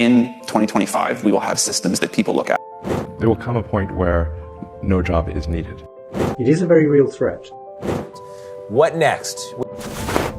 In 2025, we will have systems that people look at. There will come a point where no job is needed. It is a very real threat. What next?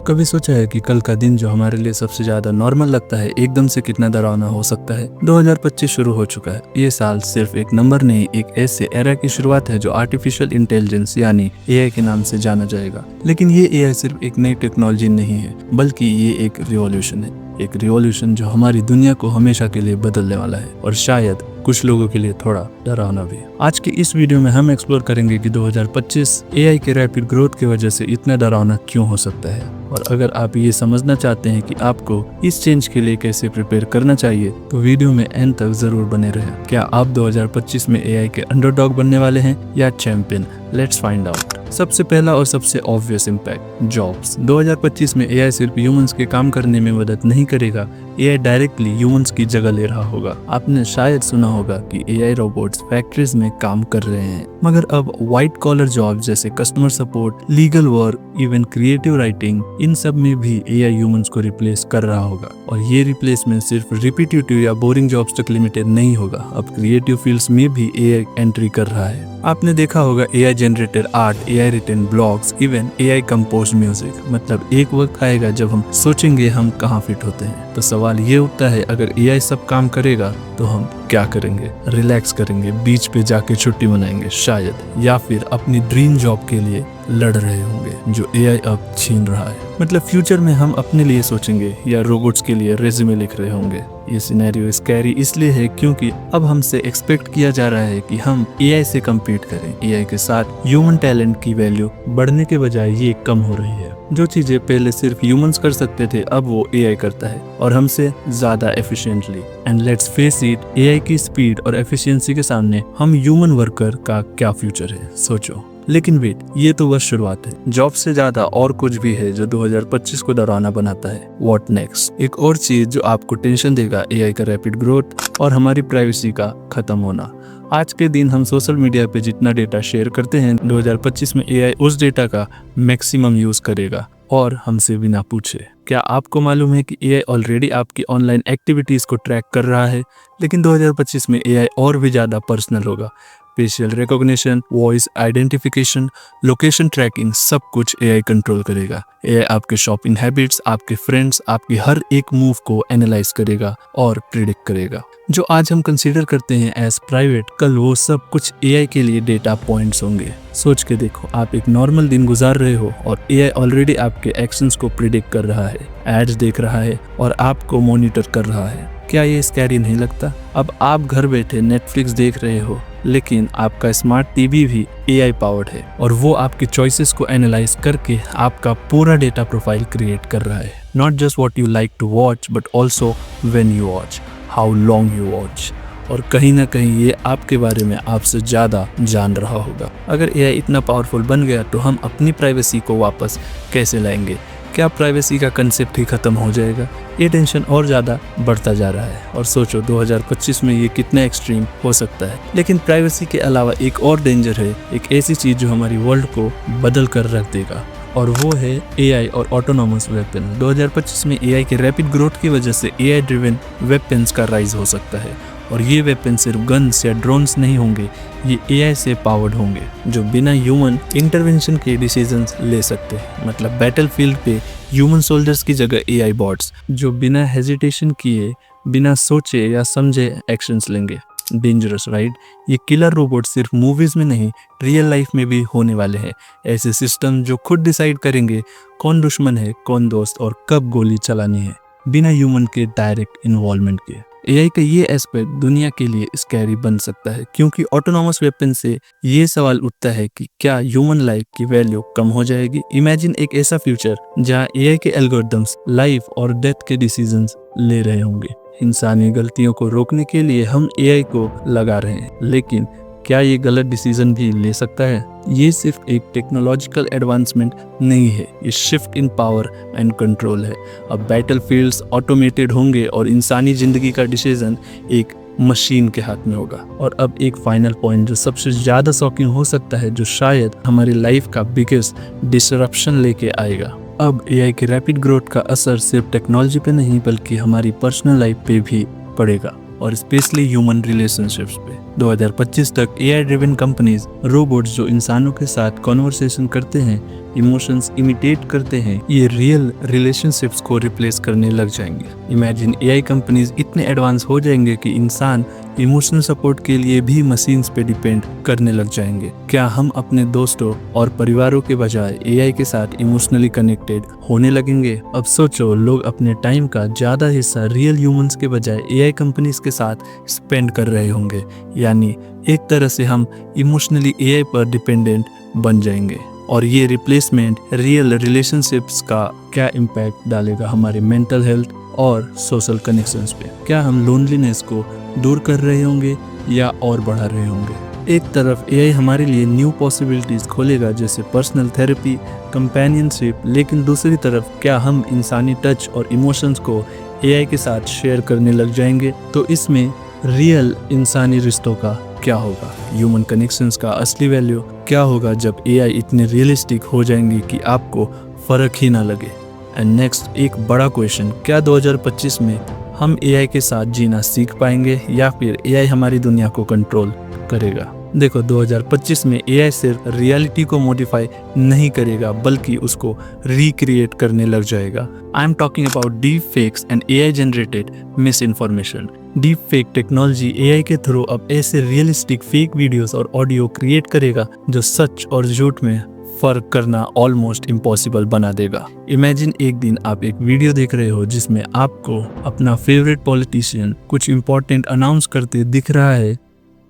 कभी सोचा है कि कल का दिन जो हमारे लिए सबसे ज्यादा नॉर्मल लगता है एकदम से कितना डरावना हो सकता है। 2025 शुरू हो चुका है। ये साल सिर्फ एक नंबर नहीं, एक ऐसे एरा की शुरुआत है जो आर्टिफिशियल इंटेलिजेंस यानी एआई के नाम से जाना जाएगा। लेकिन ये एआई सिर्फ एक नई टेक्नोलॉजी नहीं है, बल्कि ये एक रिवॉल्यूशन है। एक रिवॉल्यूशन जो हमारी दुनिया को हमेशा के लिए बदलने वाला है और शायद कुछ लोगों के लिए थोड़ा डरावना भी। आज के इस वीडियो में हम एक्सप्लोर करेंगे कि 2025 एआई के रैपिड ग्रोथ की वजह से इतना डरावना क्यों हो सकता है, और अगर आप ये समझना चाहते हैं कि आपको इस चेंज के लिए कैसे प्रिपेयर करना चाहिए तो वीडियो में एंड तक जरूर बने रहें। क्या आप 2025 में एआई के अंडरडॉग बनने वाले हैं या चैंपियन? Let's find out. सबसे पहला और सबसे ऑब्वियस इम्पैक्ट, जॉब्स। 2025 में एआई सिर्फ ह्यूमंस के काम करने में मदद नहीं करेगा, एआई डायरेक्टली ह्यूमंस की जगह ले रहा होगा। आपने शायद सुना होगा कि एआई रोबोट्स फैक्ट्रीज में काम कर रहे हैं, मगर अब व्हाइट कॉलर जॉब जैसे customer support, legal work, even creative writing, इन सब में भी एआई ह्यूमंस को रिप्लेस कर रहा होगा। और ये रिप्लेसमेंट सिर्फ रिपीटेटिव या बोरिंग जॉब्स तक लिमिटेड नहीं होगा, अब क्रिएटिव फील्ड्स में भी एआई एंट्री कर रहा है। आपने देखा होगा AI generated art, AI written blogs, even AI composed music. मतलब एक वक्त आएगा जब हम सोचेंगे हम कहाँ फिट होते हैं। तो सवाल ये उठता है, अगर एआई सब काम करेगा तो हम क्या करेंगे? रिलैक्स करेंगे, बीच पे जाके छुट्टी मनाएंगे शायद, या फिर अपनी ड्रीम जॉब के लिए लड़ रहे होंगे जो एआई अब छीन रहा है। मतलब फ्यूचर में हम अपने लिए सोचेंगे या रोबोट्स के लिए रेज्यूमे लिख रहे होंगे। ये सिनेरियो स्कैरी इसलिए है क्योंकि अब हमसे एक्सपेक्ट किया जा रहा है कि हम एआई से कम्पीट करें। एआई के साथ ह्यूमन टैलेंट की वैल्यू बढ़ने के बजाय ये कम हो रही है। जो चीजें पहले सिर्फ ह्यूमंस कर सकते थे अब वो एआई करता है, और हमसे ज्यादा efficiently. And let's face it, AI की स्पीड और एफिशिएंसी के सामने हम ह्यूमन वर्कर का क्या फ्यूचर है, सोचो। लेकिन वेट, ये तो बस शुरुआत है। जॉब से ज्यादा और कुछ भी है जो 2025 को डरावना बनाता है। What next? एक और चीज जो आपको टेंशन देगा, एआई का रैपिड ग्रोथ और हमारी प्राइवेसी का खत्म होना। आज के दिन हम सोशल मीडिया पे जितना डेटा शेयर करते हैं, 2025 में एआई उस डेटा का मैक्सिमम यूज करेगा और हमसे बिना पूछे। क्या आपको मालूम है कि एआई ऑलरेडी आपकी ऑनलाइन एक्टिविटीज को ट्रैक कर रहा है? लेकिन 2025 में एआई और भी ज्यादा पर्सनल होगा। Facial recognition, voice identification, location tracking, सब कुछ एआई कंट्रोल करेगा। एआई आपके शॉपिंग हैबिट्स, आपके फ्रेंड्स, आपकी हर एक मूव को एनालाइज करेगा और प्रिडिक्ट करेगा। जो आज हम कंसीडर करते हैं एज प्राइवेट, कल वो सब कुछ एआई के लिए डेटा पॉइंट्स होंगे। सोच के देखो, आप एक नॉर्मल दिन गुजार रहे हो और एआई ऑलरेडी आपके एक्शंस को प्रिडिक्ट कर रहा है, एड्स देख रहा है और आपको मॉनिटर कर रहा है। क्या ये स्कैरी नहीं लगता? अब आप घर बैठे नेटफ्लिक्स देख रहे हो, लेकिन आपका स्मार्ट टीवी भी एआई पावर्ड है और वो आपकी चॉइसेस को एनालाइज करके आपका पूरा डेटा प्रोफाइल क्रिएट कर रहा है। Not just what you like to watch, but also when you watch, how long you watch. और कहीं ना कहीं ये आपके बारे में आपसे ज्यादा जान रहा होगा। अगर एआई इतना पावरफुल बन गया तो हम अपनी प्राइवेसी को वापस कैसे लाएंगे? क्या प्राइवेसी का कंसेप्ट ही खत्म हो जाएगा? ये टेंशन और ज़्यादा बढ़ता जा रहा है। और सोचो 2025 में ये कितना एक्सट्रीम हो सकता है। लेकिन प्राइवेसी के अलावा एक और डेंजर है, एक ऐसी चीज़ जो हमारी वर्ल्ड को बदल कर रख देगा, और वो है एआई और ऑटोनोमस वेपन। 2025 में एआई के रैपिड ग्रोथ की वजह से एआई ड्रिवन वेपन्स का राइज हो सकता है, और ये वेपन सिर्फ गन्स या ड्रोन्स नहीं होंगे, ये एआई से पावर्ड होंगे जो बिना ह्यूमन इंटरवेंशन के डिसीजंस ले सकते हैं। मतलब बैटलफील्ड पे ह्यूमन सोल्जर्स की जगह एआई बॉट्स जो बिना हेजिटेशन किए, बिना सोचे या समझे एक्शंस लेंगे। Dangerous right? ये किलर रोबोट सिर्फ मूवीज में नहीं, रियल लाइफ में भी होने वाले हैं। ऐसे सिस्टम जो खुद डिसाइड करेंगे कौन दुश्मन है, कौन दोस्त और कब गोली चलानी है, बिना ह्यूमन के डायरेक्ट इन्वॉल्वमेंट के। एआई का ये एस्पेक्ट दुनिया के लिए स्कैरी बन सकता है, क्योंकि ऑटोनोमस वेपन से ये सवाल उठता है कि क्या ह्यूमन लाइफ की वैल्यू कम हो जाएगी? इमेजिन एक ऐसा फ्यूचर जहाँ एआई के एल्गोरिथम्स लाइफ और डेथ के डिसीजंस ले रहे होंगे। इंसानी गलतियों को रोकने के लिए हम एआई को लगा रहे हैं, लेकिन क्या ये गलत डिसीजन भी ले सकता है? ये सिर्फ एक टेक्नोलॉजिकल एडवांसमेंट नहीं है, ये shift in power and control है। अब बैटलफील्ड्स ऑटोमेटेड होंगे और इंसानी जिंदगी का डिसीजन एक मशीन के हाथ में होगा। और अब एक फाइनल पॉइंट जो सबसे ज्यादा शॉकिंग हो सकता है, जो शायद हमारी लाइफ का बिगेस्ट डिसरप्शन लेके आएगा। अब एआई की रैपिड ग्रोथ का असर सिर्फ टेक्नोलॉजी पे नहीं बल्कि हमारी पर्सनल लाइफ पे भी पड़ेगा और स्पेशली ह्यूमन रिलेशनशिप्स पे। 2025 तक AI ड्रिवन कंपनीज रोबोट्स जो इंसानों के साथ कॉन्वर्सेशन करते हैं, इमोशंस इमिटेट करते हैं, ये रियल रिलेशनशिप्स को रिप्लेस करने लग जाएंगे। इमेजिन AI कंपनीज इतने एडवांस हो जाएंगे कि इंसान इमोशनल सपोर्ट के लिए भी मशीन्स पे डिपेंड करने लग जाएंगे। क्या हम अपने दोस्तों और परिवारों के बजाय AI के साथ इमोशनली कनेक्टेड होने लगेंगे? अब सोचो, लोग अपने टाइम का ज्यादा हिस्सा रियल ह्यूमंस के बजाय AI कंपनीज के साथ स्पेंड कर रहे होंगे। यानी एक तरह से हम इमोशनली AI पर डिपेंडेंट बन जाएंगे। और ये रिप्लेसमेंट रियल रिलेशनशिप्स का क्या इम्पैक्ट डालेगा हमारे मेंटल हेल्थ और सोशल कनेक्शंस पे? क्या हम लोनलीनेस को दूर कर रहे होंगे या और बढ़ा रहे होंगे? एक तरफ AI हमारे लिए न्यू पॉसिबिलिटीज खोलेगा जैसे पर्सनल थेरेपी, कंपेनियनशिप, लेकिन दूसरी तरफ क्या हम इंसानी टच और इमोशंस को AI के साथ शेयर करने लग जाएंगे? तो इसमें रियल इंसानी रिश्तों का क्या होगा? ह्यूमन कनेक्शंस का असली वैल्यू क्या होगा जब AI इतने रियलिस्टिक हो जाएंगे कि आपको फर्क ही ना लगे? एंड नेक्स्ट एक बड़ा क्वेश्चन, क्या 2025 में हम AI के साथ जीना सीख पाएंगे या फिर AI हमारी दुनिया को कंट्रोल करेगा? देखो, 2025 में AI सिर्फ रियलिटी को मॉडिफाई नहीं करेगा बल्कि उसको रिक्रिएट करने लग जाएगा। I am talking about deep fakes and AI generated miss information. Deep fake technology AI के थ्रू अब ऐसे रियलिस्टिक फेक वीडियोस और ऑडियो क्रिएट करेगा जो सच और झूठ में फर्क करना ऑलमोस्ट इम्पॉसिबल बना देगा। इमेजिन एक दिन आप एक वीडियो देख रहे हो जिसमें आपको अपना फेवरेट पॉलिटिशियन कुछ इम्पोर्टेंट अनाउंस करते दिख रहा है,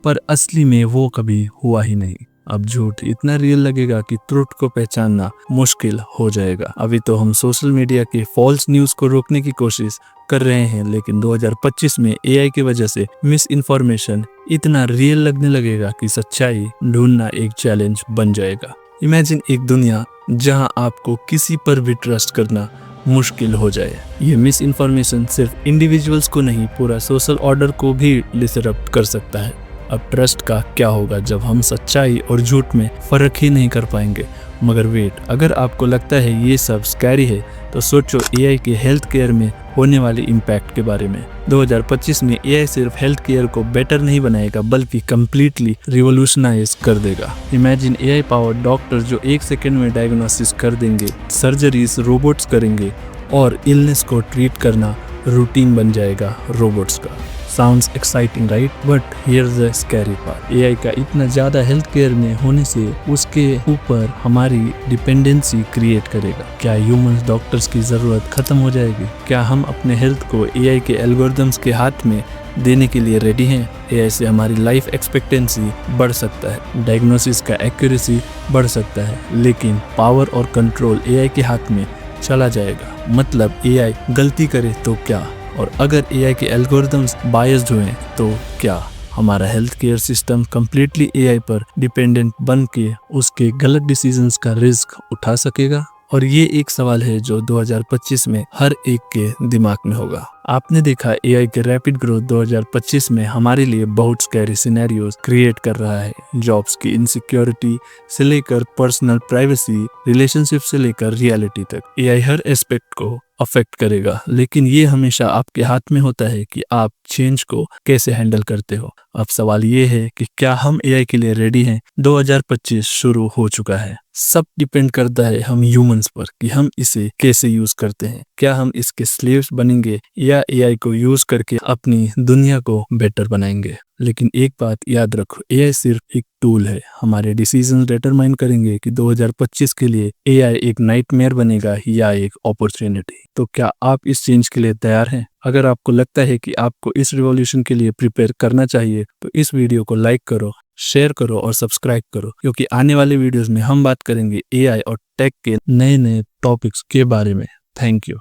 पर असली में वो कभी हुआ ही नहीं। अब झूठ इतना रियल लगेगा कि ट्रुथ को पहचानना मुश्किल हो जाएगा। अभी तो हम सोशल मीडिया के फॉल्स न्यूज़ को रोकने की कोशिश कर रहे हैं, लेकिन 2025 में AI की वजह से मिस इन्फॉर्मेशन इतना रियल लगने लगेगा कि सच्चाई ढूंढना एक चैलेंज बन जाएगा। इमेजिन एक दुनिया जहां आपको किसी पर भी ट्रस्ट करना मुश्किल हो जाए। ये मिस इन्फॉर्मेशन सिर्फ इंडिविजुअल्स को नहीं, पूरा सोशल ऑर्डर को भी डिसरप्ट कर सकता है। अब ट्रस्ट का क्या होगा जब हम सच्चाई और झूठ में फर्क ही नहीं कर पाएंगे? मगर वेट, अगर आपको लगता है ये सब स्कैरी है तो सोचो AI के हेल्थ केयर में होने वाले इम्पैक्ट के बारे में। 2025 में AI सिर्फ हेल्थ केयर को बेटर नहीं बनाएगा बल्कि कम्प्लीटली रिवोल्यूशनाइज कर देगा। इमेजिन AI पावर डॉक्टर जो 1 सेकेंड में डायग्नोसिस कर देंगे, सर्जरीज रोबोट्स करेंगे और इलनेस को ट्रीट करना रूटीन बन जाएगा रोबोट्स का। Sounds exciting right? But here's the scary part. AI का इतना ज़्यादा हेल्थ केयर में होने से उसके ऊपर हमारी डिपेंडेंसी क्रिएट करेगा। क्या ह्यूमंस डॉक्टर्स की ज़रूरत खत्म हो जाएगी? क्या हम अपने हेल्थ को AI के एल्गोरिदम्स के हाथ में देने के लिए रेडी हैं? AI से हमारी लाइफ एक्सपेक्टेंसी बढ़ सकता है, डायग्नोसिस का एक्यूरेसी बढ़ सकता है, लेकिन पावर और कंट्रोल AI के हाथ में चला जाएगा। मतलब AI गलती करे तो क्या, और अगर AI के एल्गोरिदम्स बायस्ड हुए तो क्या? हमारा health care system completely AI पर डिपेंडेंट बन के उसके गलत डिसीजंस का रिस्क उठा सकेगा? और ये एक सवाल है जो 2025 में हर एक के दिमाग में होगा। आपने देखा AI के रैपिड ग्रोथ 2025 में हमारे लिए बहुत स्कैरी सिनेरियोज क्रिएट कर रहा है। जॉब्स की इनसिक्योरिटी से लेकर पर्सनल प्राइवेसी, रिलेशनशिप से लेकर रियलिटी तक AI हर एस्पेक्ट को अफेक्ट करेगा, लेकिन ये हमेशा आपके हाथ में होता है कि आप चेंज को कैसे हैंडल करते हो। अब सवाल ये है कि क्या हम AI के लिए रेडी हैं? 2025 शुरू हो चुका है। सब डिपेंड करता है हम ह्यूमंस पर कि हम इसे कैसे यूज करते हैं। क्या हम इसके स्लेव्स बनेंगे या AI को यूज करके अपनी दुनिया को बेटर बनाएंगे? लेकिन एक बात याद रखो, AI सिर्फ एक टूल है। हमारे डिसीजन डिटरमाइन करेंगे कि 2025 के लिए AI एक नाइटमेयर बनेगा या एक अपॉर्चुनिटी। तो क्या आप इस चेंज के लिए तैयार हैं? अगर आपको लगता है कि आपको इस रिवॉल्यूशन के लिए प्रिपेयर करना चाहिए तो इस वीडियो को लाइक करो, शेयर करो और सब्सक्राइब करो, क्योंकि आने वाले वीडियोस में हम बात करेंगे AI और टेक के नए नए टॉपिक्स के बारे में। Thank you.